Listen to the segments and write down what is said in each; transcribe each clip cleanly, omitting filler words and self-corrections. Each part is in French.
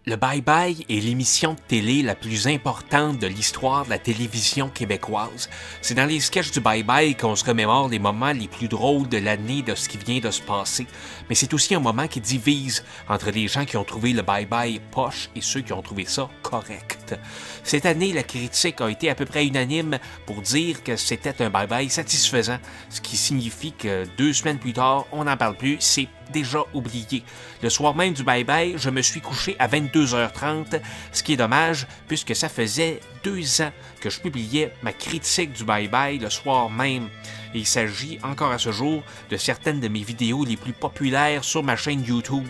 Le Bye Bye est l'émission de télé la plus importante de l'histoire de la télévision québécoise. C'est dans les sketchs du Bye Bye qu'on se remémore les moments les plus drôles de l'année de ce qui vient de se passer. Mais c'est aussi un moment qui divise entre les gens qui ont trouvé le Bye Bye poche et ceux qui ont trouvé ça correct. Cette année, la critique a été à peu près unanime pour dire que c'était un Bye Bye satisfaisant, ce qui signifie que 2 semaines plus tard, on n'en parle plus, c'est déjà oublié. Le soir même du Bye Bye, je me suis couché à 22h30, ce qui est dommage puisque ça faisait 2 ans que je publiais ma critique du Bye Bye le soir même. Et il s'agit encore à ce jour de certaines de mes vidéos les plus populaires sur ma chaîne YouTube.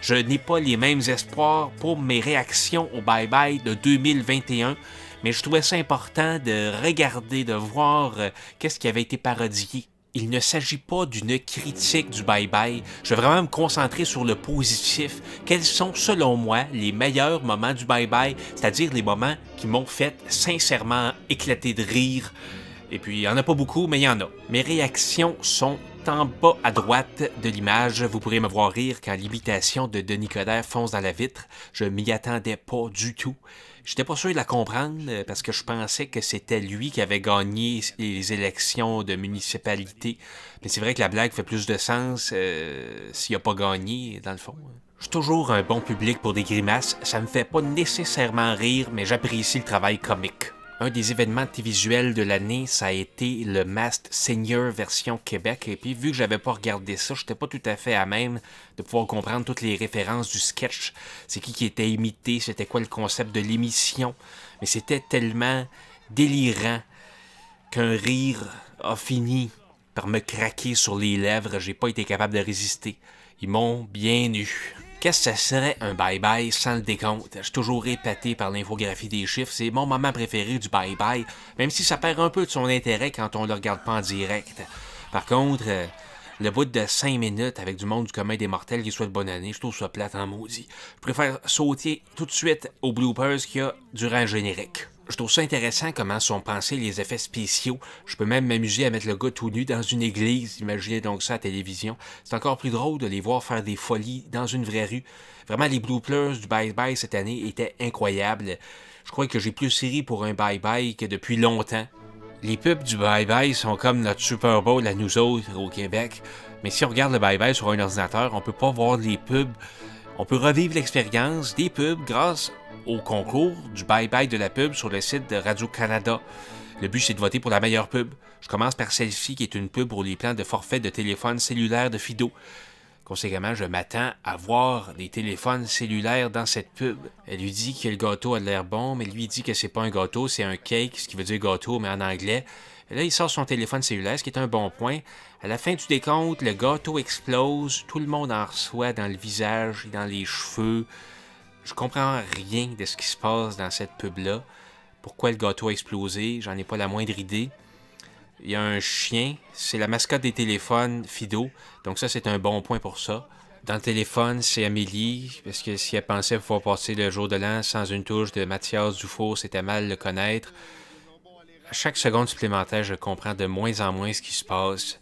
Je n'ai pas les mêmes espoirs pour mes réactions au Bye Bye de 2021, mais je trouvais ça important de regarder, de voir qu'est-ce qui avait été parodié. Il ne s'agit pas d'une critique du Bye Bye. Je vais vraiment me concentrer sur le positif. Quels sont, selon moi, les meilleurs moments du Bye Bye, c'est-à-dire les moments qui m'ont fait sincèrement éclater de rire. Et puis, il n'y en a pas beaucoup, mais il y en a. Mes réactions sont en bas à droite de l'image. Vous pourrez me voir rire quand l'imitation de Denis Coderre fonce dans la vitre. Je m'y attendais pas du tout. J'étais pas sûr de la comprendre parce que je pensais que c'était lui qui avait gagné les élections de municipalité. Mais c'est vrai que la blague fait plus de sens s'il n'a pas gagné, dans le fond. Je suis toujours un bon public pour des grimaces. Ça me fait pas nécessairement rire, mais j'apprécie le travail comique. Un des événements télévisuels de l'année, ça a été le Masked Singer version Québec. Et puis, vu que j'avais pas regardé ça, j'étais pas tout à fait à même de pouvoir comprendre toutes les références du sketch. C'est qui était imité, c'était quoi le concept de l'émission. Mais c'était tellement délirant qu'un rire a fini par me craquer sur les lèvres. J'ai pas été capable de résister. Ils m'ont bien eu. Qu'est-ce que ça serait un bye-bye sans le décompte? Je suis toujours épaté par l'infographie des chiffres. C'est mon moment préféré du bye-bye, même si ça perd un peu de son intérêt quand on le regarde pas en direct. Par contre, le bout de 5 minutes avec du monde du commun des mortels qui souhaite bonne année, je trouve ça plate en maudit. Je préfère sauter tout de suite aux bloopers qu'il y a durant le générique. Je trouve ça intéressant comment sont pensés les effets spéciaux. Je peux même m'amuser à mettre le gars tout nu dans une église. Imaginez donc ça à la télévision. C'est encore plus drôle de les voir faire des folies dans une vraie rue. Vraiment, les bloopers du Bye Bye cette année étaient incroyables. Je crois que j'ai plus ri pour un Bye Bye que depuis longtemps. Les pubs du Bye Bye sont comme notre Super Bowl à nous autres au Québec. Mais si on regarde le Bye Bye sur un ordinateur, on peut pas voir les pubs. On peut revivre l'expérience des pubs grâce au concours du Bye Bye de la pub sur le site de Radio-Canada. Le but, c'est de voter pour la meilleure pub. Je commence par celle-ci, qui est une pub pour les plans de forfait de téléphone cellulaire de Fido. Conséquemment, je m'attends à voir des téléphones cellulaires dans cette pub. Elle lui dit que le gâteau a l'air bon, mais lui dit que c'est pas un gâteau, c'est un cake, ce qui veut dire gâteau, mais en anglais. Et là, il sort son téléphone cellulaire, ce qui est un bon point. À la fin du décompte, le gâteau explose, tout le monde en reçoit dans le visage et dans les cheveux. Je comprends rien de ce qui se passe dans cette pub-là. Pourquoi le gâteau a explosé, j'en ai pas la moindre idée. Il y a un chien, c'est la mascotte des téléphones Fido, donc ça c'est un bon point pour ça. Dans le téléphone, c'est Amélie, parce que si elle pensait pouvoir passer le jour de l'an sans une touche de Mathias Dufour, c'était mal le connaître. À chaque seconde supplémentaire, je comprends de moins en moins ce qui se passe.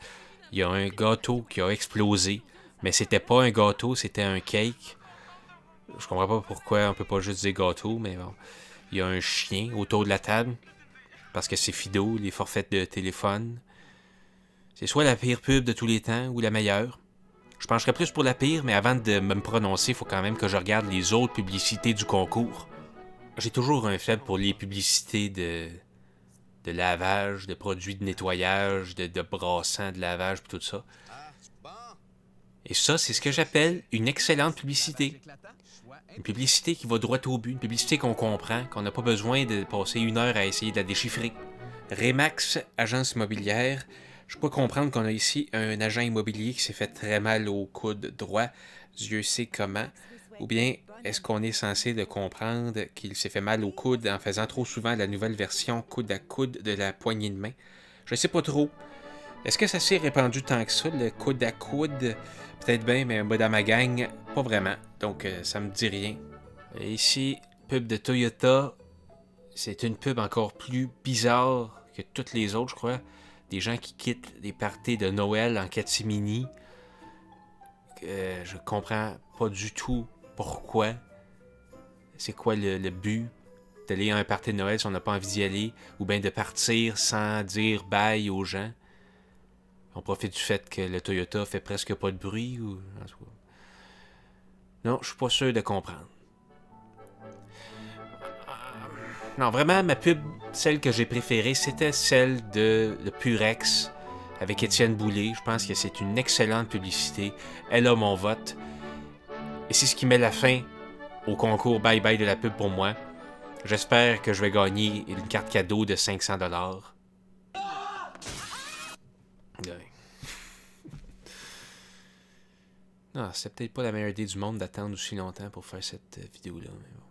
Il y a un gâteau qui a explosé, mais c'était pas un gâteau, c'était un cake. Je comprends pas pourquoi on peut pas juste dire gâteau, mais bon. Il y a un chien autour de la table, parce que c'est Fido, les forfaits de téléphone. C'est soit la pire pub de tous les temps, ou la meilleure. Je pencherais plus pour la pire, mais avant de me prononcer, il faut quand même que je regarde les autres publicités du concours. J'ai toujours un faible pour les publicités de lavage, de produits de nettoyage, de brassant, de lavage, et tout ça. Et ça, c'est ce que j'appelle une excellente publicité. Une publicité qui va droit au but, une publicité qu'on comprend, qu'on n'a pas besoin de passer 1 heure à essayer de la déchiffrer. Remax, agence immobilière. Je peux comprendre qu'on a ici un agent immobilier qui s'est fait très mal au coude droit, Dieu sait comment. Ou bien, est-ce qu'on est censé de comprendre qu'il s'est fait mal au coude en faisant trop souvent la nouvelle version coude à coude de la poignée de main? Je sais pas trop. Est-ce que ça s'est répandu tant que ça, le coude à coude? Peut-être bien, mais dans ma gang, pas vraiment. Donc, ça me dit rien. Et ici, pub de Toyota. C'est une pub encore plus bizarre que toutes les autres, je crois. Des gens qui quittent des parties de Noël en catimini. Je comprends pas du tout pourquoi. c'est quoi le but d'aller à un party de Noël si on n'a pas envie d'y aller, ou bien de partir sans dire bye aux gens. On profite du fait que le Toyota fait presque pas de bruit, ou... Non, je suis pas sûr de comprendre. Non, vraiment, ma pub, celle que j'ai préférée, c'était celle de le Purex avec Étienne Boulay. Je pense que c'est une excellente publicité. Elle a mon vote. Et c'est ce qui met la fin au concours Bye Bye de la pub pour moi. J'espère que je vais gagner une carte cadeau de 500$. Ouais. Non, c'est peut-être pas la meilleure idée du monde d'attendre aussi longtemps pour faire cette vidéo-là. Mais bon.